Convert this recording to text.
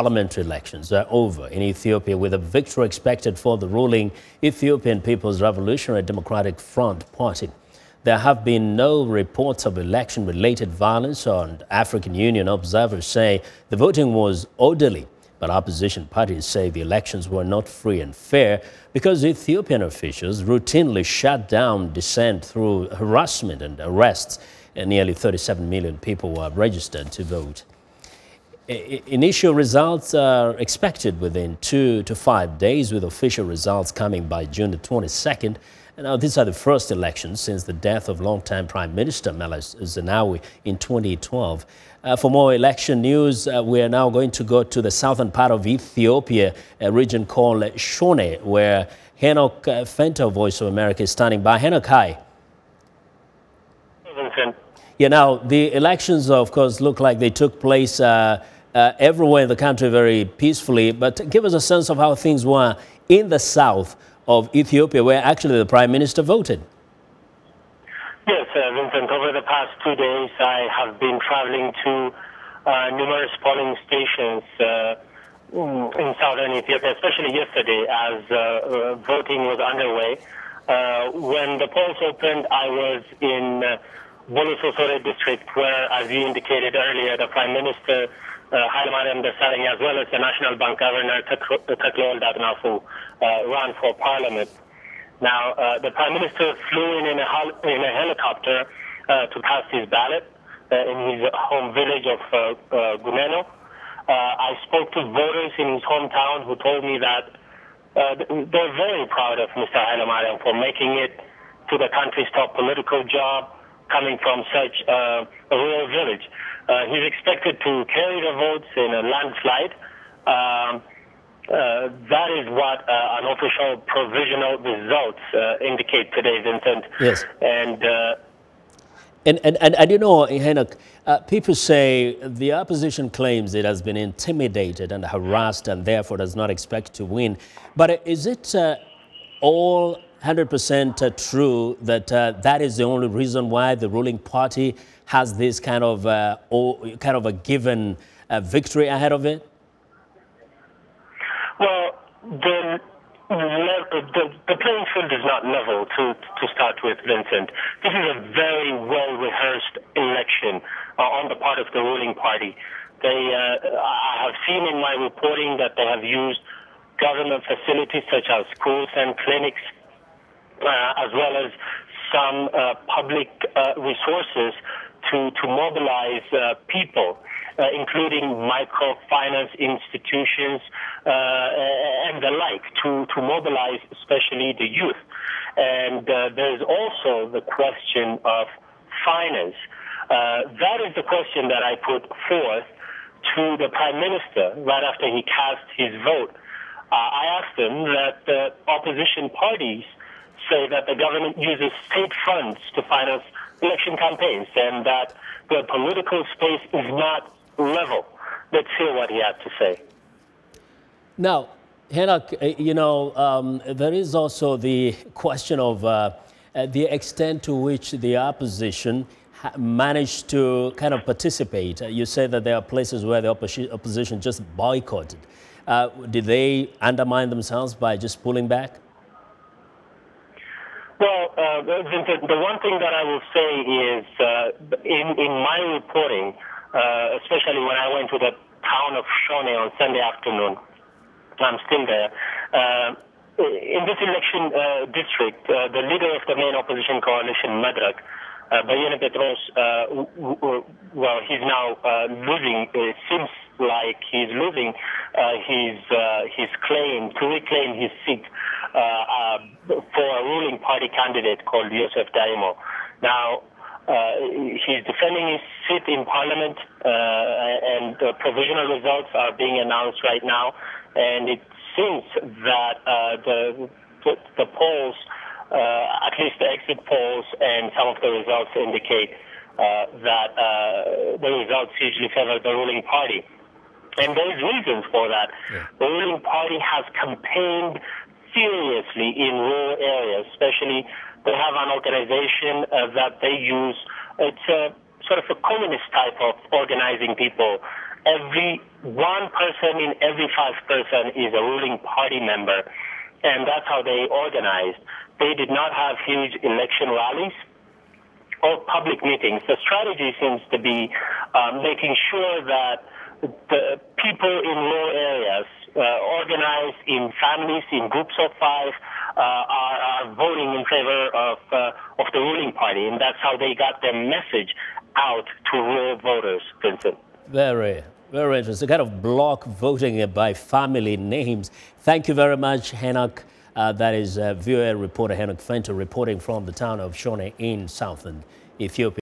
Parliamentary elections are over in Ethiopia, with a victory expected for the ruling Ethiopian People's Revolutionary Democratic Front party. There have been no reports of election-related violence, and African Union observers say the voting was orderly. But opposition parties say the elections were not free and fair because Ethiopian officials routinely shut down dissent through harassment and arrests, and nearly 37 million people were registered to vote. Initial results are expected within 2 to 5 days, with official results coming by June the 22nd. And now these are the first elections since the death of longtime Prime Minister Meles Zenawi in 2012. For more election news, we are now going to go to the southern part of Ethiopia, a region called Shone, where Henok Fento, Voice of America, is standing by. Henok, hi. Vincent. Yeah, now the elections, of course, look like they took place everywhere in the country very peacefully. But give us a sense of how things were in the south of Ethiopia, where actually the Prime Minister voted. Yes, Vincent, over the past 2 days, I have been traveling to numerous polling stations in southern Ethiopia, especially yesterday as voting was underway. When the polls opened, I was in Bolososore district, where, as you indicated earlier, the Prime Minister, Hailemariam Desalegn, as well as the National Bank Governor, Tekle Adnafu, ran for Parliament. Now, the Prime Minister flew in a helicopter to cast his ballot in his home village of Gumeno. I spoke to voters in his hometown who told me that they're very proud of Mr. Hailemariam for making it to the country's top political job, coming from such a rural village. He's expected to carry the votes in a landslide. That is what unofficial provisional results indicate today, Vincent. Yes. And you know, Henok, people say the opposition claims it has been intimidated and harassed and therefore does not expect to win. But is it all 100% true that that is the only reason why the ruling party has this kind of a given victory ahead of it? Well, the playing field is not level to start with, Vincent. This is a very well-rehearsed election on the part of the ruling party. I have seen in my reporting that they have used government facilities such as schools and clinics, as well as some public resources to mobilize people, including microfinance institutions and the like, to mobilize especially the youth. And there's also the question of finance. That is the question that I put forth to the Prime Minister right after he cast his vote. I asked him that the opposition parties say that the government uses state funds to finance election campaigns and that the political space is not level. Let's hear what he had to say. Now, Henok, you know, there is also the question of the extent to which the opposition managed to kind of participate. You said that there are places where the opposition just boycotted. Did they undermine themselves by just pulling back? Well, Vincent, the one thing that I will say is in my reporting, especially when I went to the town of Shone on Sunday afternoon, I'm still there. In this election district, the leader of the main opposition coalition, Madrak, Bayene Petros, well, he's now losing. It seems like he's losing his claim to reclaim his seat for a ruling party candidate called Yosef Daimo. Now, he's defending his seat in Parliament, and the provisional results are being announced right now. And it seems that the polls, at least the exit polls and some of the results indicate that the results usually favor the ruling party. And there's reasons for that. Yeah. The ruling party has campaigned seriously in rural areas, especially they have an organization that they use. It's a sort of a communist type of organizing people. one person in every 5 person is a ruling party member, and that's how they organized. They did not have huge election rallies or public meetings. The strategy seems to be making sure that the people in rural areas, organized in families, in groups of 5, are voting in favor of the ruling party, and that's how they got their message out to rural voters, Vincent. Very, very interesting. Kind of block voting by family names. Thank you very much, Henok. That is VOA reporter Henok Fento reporting from the town of Shone in southern Ethiopia.